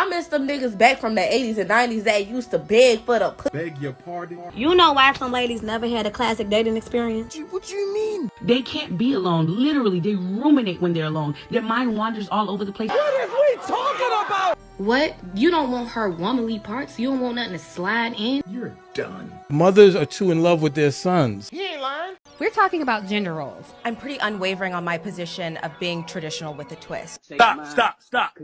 I miss them niggas back from the 80s and 90s that used to beg for the Beg your pardon? You know why some ladies never had a classic dating experience? What do you mean? They can't be alone. Literally, they ruminate when they're alone. Their mind wanders all over the place. What is we talking about? What? You don't want her womanly parts? You don't want nothing to slide in? You're done. Mothers are too in love with their sons. He ain't lying. We're talking about gender roles. I'm pretty unwavering on my position of being traditional with a twist. Stop.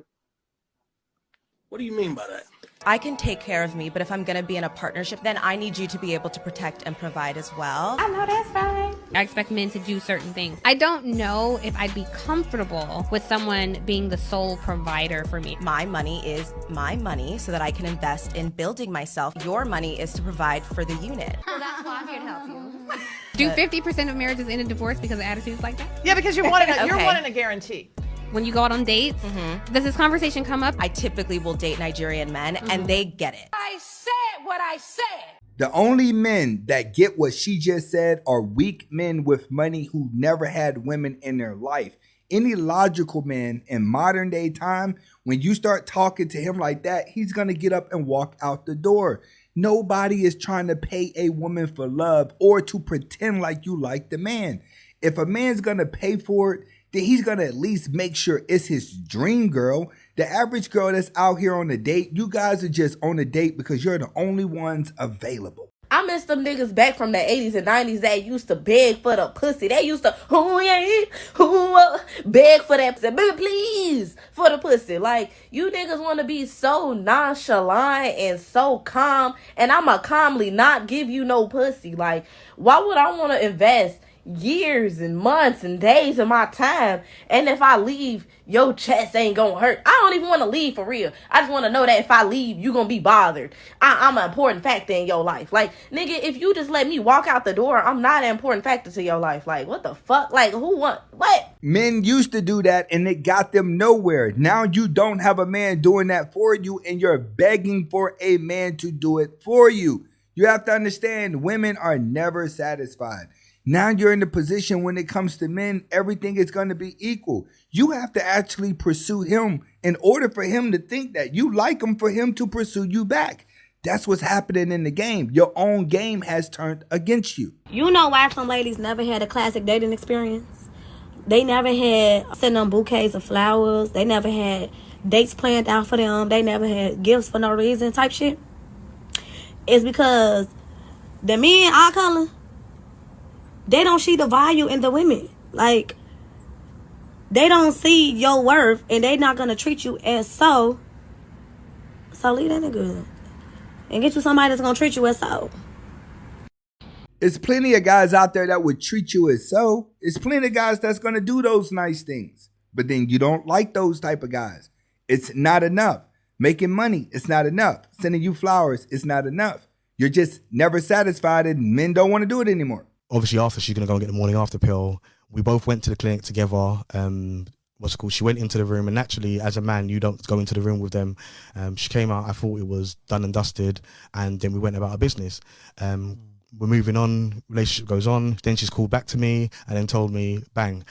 What do you mean by that? I can take care of me, but if I'm gonna be in a partnership, then I need you to be able to protect and provide as well. I know that's right. I expect men to do certain things. I don't know if I'd be comfortable with someone being the sole provider for me. My money is my money so that I can invest in building myself. Your money is to provide for the unit. Well, that's why I'm here to help you. Do 50% of marriages end in divorce because of attitudes like that? Yeah, because you're wanting Okay. you're wanting a guarantee. When you go out on dates, does this conversation come up? I typically will date Nigerian men, and they get it. I said what I said. The only men that get what she just said are weak men with money who never had women in their life. Any logical man in modern day time, when you start talking to him like that, he's going to get up and walk out the door. Nobody is trying to pay a woman for love or to pretend like you like the man. If a man's going to pay for it, then he's going to at least make sure it's his dream girl. The average girl that's out here on a date, you guys are just on a date because you're the only ones available. I miss them niggas back from the 80s and 90s that used to beg for the pussy. They used to, beg for that pussy. Baby, please, for the pussy. Like, you niggas want to be so nonchalant and so calm, and I'ma calmly not give you no pussy. Like, why would I want to invest years and months and days of my time, and if I leave, your chest ain't gonna hurt? I don't even want to leave for real. I just want to know that if I leave, you gonna be bothered. I'm an important factor in your life. Like, nigga, if you just let me walk out the door, I'm not an important factor to your life. Like, what the fuck? Like, who want what? Men used to do that and it got them nowhere. Now you don't have a man doing that for you and you're begging for a man to do it for you. You have to understand, women are never satisfied. Now you're in the position when it comes to men, everything is going to be equal. You have to actually pursue him in order for him to think that you like him, for him to pursue you back. That's what's happening in the game. Your own game has turned against you. You know why some ladies never had a classic dating experience? They never had sending them bouquets of flowers. They never had dates planned out for them. They never had gifts for no reason type shit. It's because the men our color, they don't see the value in the women. Like, they don't see your worth, and they not gonna treat you as so. So leave that nigga and get you somebody that's gonna treat you as so. There's plenty of guys out there that would treat you as so. There's plenty of guys that's gonna do those nice things. But then you don't like those type of guys. It's not enough. Making money, it's not enough. Sending you flowers, it's not enough. You're just never satisfied, and men don't want to do it anymore. Obviously, after she's going to go and get the morning after pill, we both went to the clinic together. What's it called? She went into the room, and naturally, as a man, you don't go into the room with them. She came out, I thought it was done and dusted, and then we went about our business. We're moving on, relationship goes on. Then she's called back to me and then told me, bang,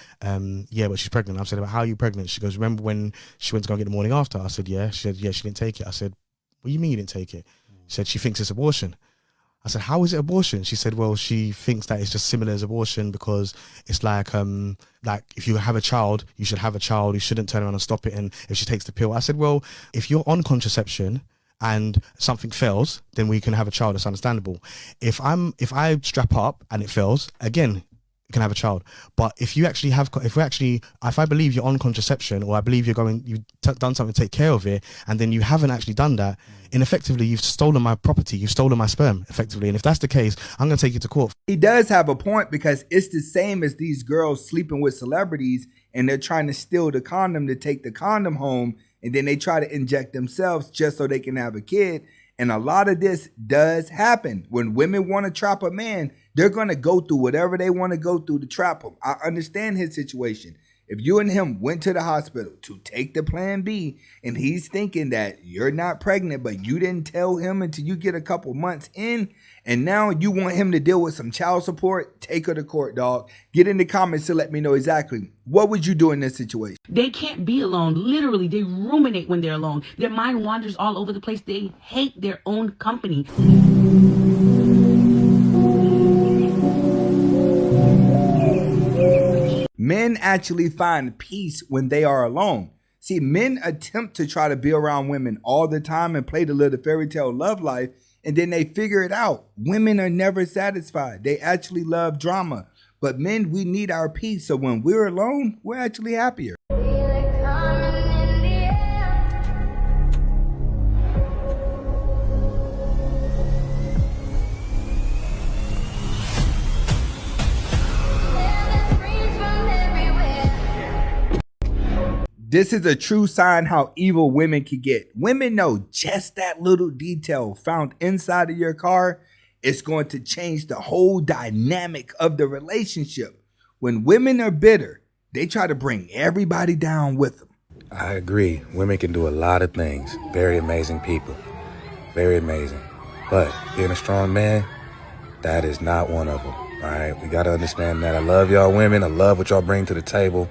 yeah, but she's pregnant. I said, how are you pregnant? She goes, remember when she went to go and get the morning after? I said, yeah. She said, yeah, she didn't take it. I said, what do you mean you didn't take it? She said, she thinks it's abortion. I said, how is it abortion? She said, well, she thinks that it's just similar as abortion because it's like if you have a child, you should have a child. You shouldn't turn around and stop it. And if she takes the pill, I said, well, if you're on contraception and something fails, then we can have a child. It's understandable. If I strap up and it fails, again, you can have a child. But if I believe you're on contraception, or I believe you've done something to take care of it, and then you haven't actually done that, ineffectively you've stolen my property, you've stolen my sperm, effectively. And if that's the case, I'm going to take you to court. He does have a point, because it's the same as these girls sleeping with celebrities and they're trying to steal the condom to take the condom home, and then they try to inject themselves just so they can have a kid. And a lot of this does happen. When women want to trap a man, they're going to go through whatever they want to go through to trap him. I understand his situation. If you and him went to the hospital to take the plan B and he's thinking that you're not pregnant, but you didn't tell him until you get a couple months in, and now you want him to deal with some child support, take her to court, dog. Get in the comments to let me know exactly what would you do in this situation. They can't be alone. Literally, they ruminate when they're alone. Their mind wanders all over the place. They hate their own company. Men actually find peace when they are alone. See, men attempt to try to be around women all the time and play the little fairy tale love life, and then they figure it out. Women are never satisfied. They actually love drama. But men, we need our peace. So when we're alone, we're actually happier. This is a true sign how evil women can get. Women know just that little detail found inside of your car is going to change the whole dynamic of the relationship. When women are bitter, they try to bring everybody down with them. I agree. Women can do a lot of things. Very amazing people. Very amazing. But being a strong man, that is not one of them. All right? We got to understand that. I love y'all women. I love what y'all bring to the table.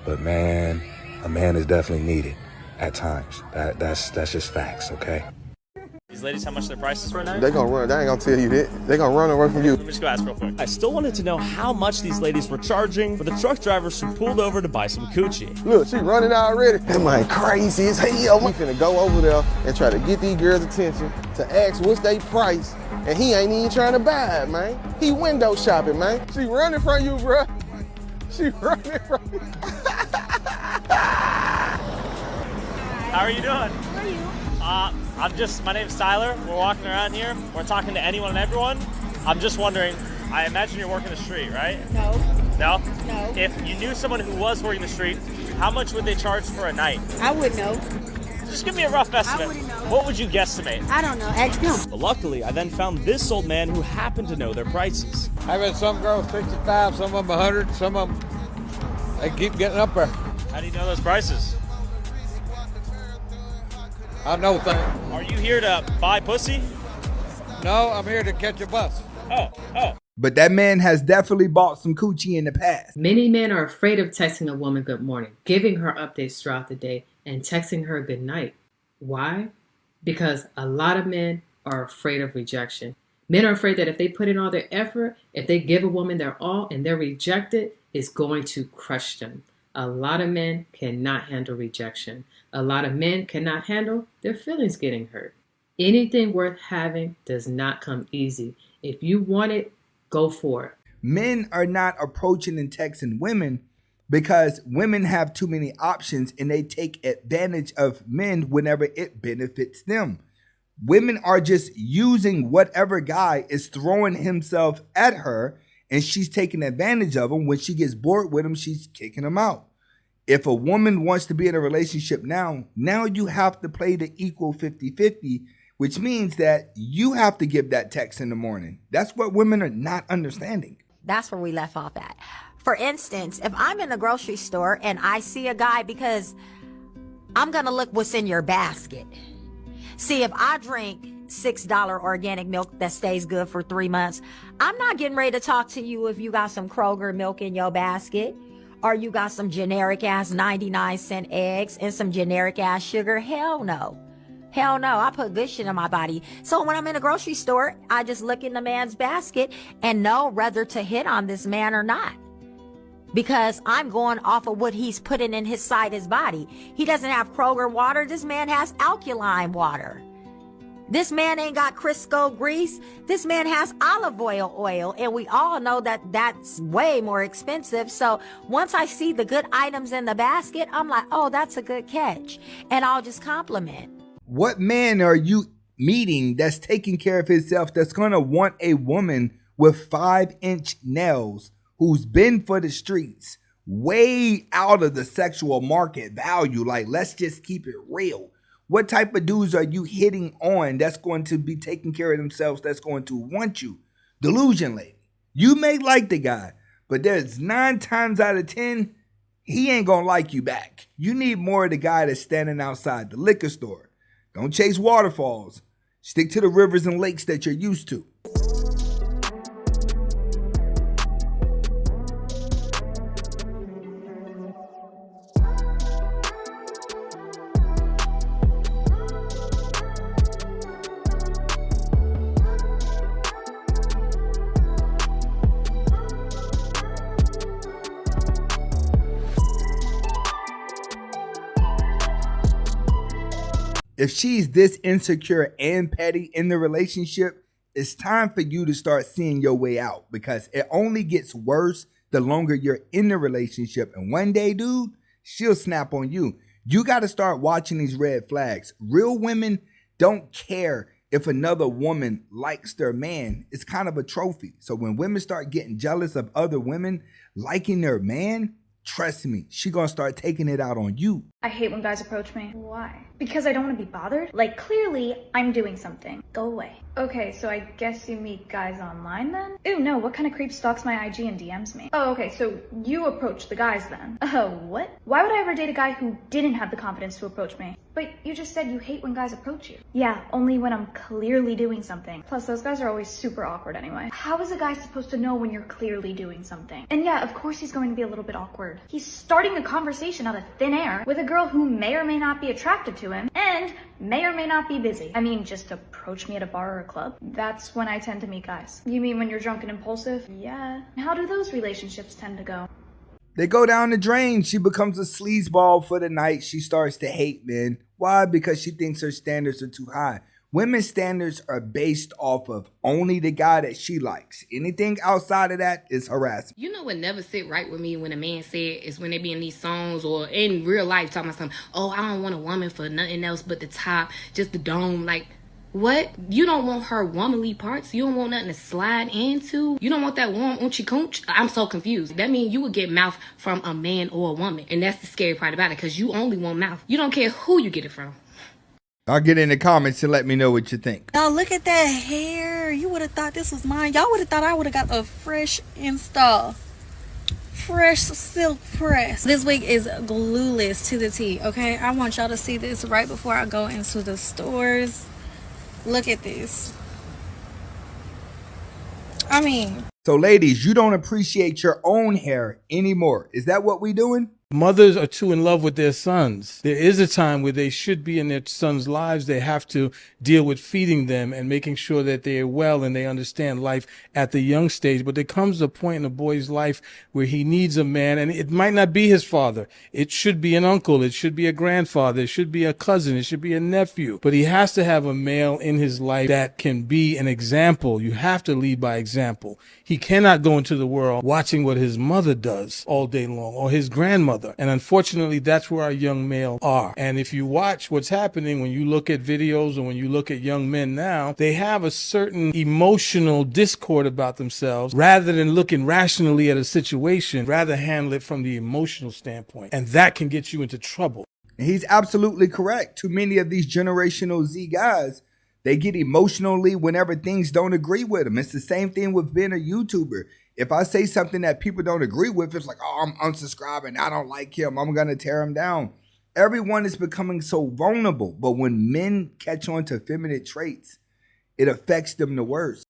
But man, a man is definitely needed at times. That's just facts, okay? These ladies, how much their prices for a night? They gonna run. They ain't gonna tell you that. They gonna run away from you. Let me just go ask real quick. I still wanted to know how much these ladies were charging for the truck drivers who pulled over to buy some coochie. Look, she running already. That man crazy as hell. We finna go over there and try to get these girls' attention to ask what's they price, and he ain't even trying to buy it, man. He window shopping, man. She running from you, bro. She running from you. How are you doing? How are you? My name's Tyler. We're walking around here. We're talking to anyone and everyone. I'm just wondering, I imagine you're working the street, right? No. No? No. If you knew someone who was working the street, how much would they charge for a night? I wouldn't know. Just give me a rough estimate. I wouldn't know. What would you guesstimate? I don't know. Ask them. But luckily, I then found this old man who happened to know their prices. I've had some girls 65, some of them 100, some of them, they keep getting up there. How do you know those prices? I know things. Are you here to buy pussy? No, I'm here to catch a bus. Oh. But that man has definitely bought some coochie in the past. Many men are afraid of texting a woman good morning, giving her updates throughout the day, and texting her good night. Why? Because a lot of men are afraid of rejection. Men are afraid that if they put in all their effort, if they give a woman their all and they're rejected, it's going to crush them. A lot of men cannot handle rejection. A lot of men cannot handle their feelings getting hurt. Anything worth having does not come easy. If you want it, go for it. Men are not approaching and texting women because women have too many options and they take advantage of men whenever it benefits them. Women are just using whatever guy is throwing himself at her, and she's taking advantage of him. When she gets bored with him, she's kicking him out. If a woman wants to be in a relationship now you have to play the equal 50-50, which means that you have to give that text in the morning. That's what women are not understanding. That's where we left off at. For instance, if I'm in a grocery store and I see a guy, because I'm going to look what's in your basket. See, if I drink $6 organic milk that stays good for 3 months, I'm not getting ready to talk to you if you got some Kroger milk in your basket, or you got some generic ass 99-cent eggs and some generic ass sugar. Hell no. Hell no. I put good shit in my body. So when I'm in a grocery store, I just look in the man's basket and know whether to hit on this man or not. Because I'm going off of what he's putting in his body. He doesn't have Kroger water. This man has alkaline water. This man ain't got Crisco grease. This man has olive oil. And we all know that that's way more expensive. So once I see the good items in the basket, I'm like, oh, that's a good catch. And I'll just compliment. What man are you meeting that's taking care of himself, that's going to want a woman with 5-inch nails who's been for the streets, way out of the sexual market value? Like, let's just keep it real. What type of dudes are you hitting on that's going to be taking care of themselves, that's going to want you? Delusion lady. You may like the guy, but there's 9 times out of 10, he ain't gonna like you back. You need more of the guy that's standing outside the liquor store. Don't chase waterfalls. Stick to the rivers and lakes that you're used to. If she's this insecure and petty in the relationship, it's time for you to start seeing your way out, because it only gets worse the longer you're in the relationship. And one day, dude, she'll snap on you. You got to start watching these red flags. Real women don't care if another woman likes their man. It's kind of a trophy. So when women start getting jealous of other women liking their man, trust me, she gonna start taking it out on you. I hate when guys approach me. Why? Because I don't want to be bothered? Like, clearly, I'm doing something. Go away. Okay, so I guess you meet guys online then? Ew, no, what kind of creep stalks my IG and DMs me? Oh, okay, so you approach the guys then. What? Why would I ever date a guy who didn't have the confidence to approach me? But you just said you hate when guys approach you. Yeah, only when I'm clearly doing something. Plus, those guys are always super awkward anyway. How is a guy supposed to know when you're clearly doing something? And yeah, of course he's going to be a little bit awkward. He's starting a conversation out of thin air with a girl who may or may not be attracted to him and may or may not be busy. I mean, just approach me at a bar or a club. That's when I tend to meet guys. You mean when you're drunk and impulsive? Yeah. How do those relationships tend to go? They go down the drain. She becomes a sleazeball for the night. She starts to hate men. Why? Because she thinks her standards are too high. Women's standards are based off of only the guy that she likes. Anything outside of that is harassment. You know what never sit right with me when a man said is when they be in these songs or in real life talking about something, oh, I don't want a woman for nothing else but the top, just the dome. Like, what? You don't want her womanly parts? You don't want nothing to slide into? You don't want that warm oochie coonch? I'm so confused. That means you would get mouth from a man or a woman. And that's the scary part about it, because you only want mouth. You don't care who you get it from. I'll get in the comments and let me know what you think. Y'all, look at that hair. You would have thought this was mine. Y'all would have thought I would have got a fresh install. Fresh silk press. This wig is glueless to the T, okay? I want y'all to see this right before I go into the stores. Look at this. I mean. So ladies, you don't appreciate your own hair anymore. Is that what we doing? Mothers are too in love with their sons. There is a time where they should be in their sons' lives. They have to deal with feeding them and making sure that they are well and they understand life at the young stage. But there comes a point in a boy's life where he needs a man, and it might not be his father. It should be an uncle. It should be a grandfather. It should be a cousin. It should be a nephew. But he has to have a male in his life that can be an example. You have to lead by example. He cannot go into the world watching what his mother does all day long, or his grandmother. And unfortunately, that's where our young males are. And if you watch what's happening, when you look at videos or when you look at young men now, they have a certain emotional discord about themselves. Rather than looking rationally at a situation, rather handle it from the emotional standpoint. And that can get you into trouble. And he's absolutely correct. Too many of these generational Z guys, they get emotionally whenever things don't agree with them. It's the same thing with being a YouTuber. If I say something that people don't agree with, it's like, oh, I'm unsubscribing. I don't like him. I'm going to tear him down. Everyone is becoming so vulnerable. But when men catch on to feminine traits, it affects them the worst.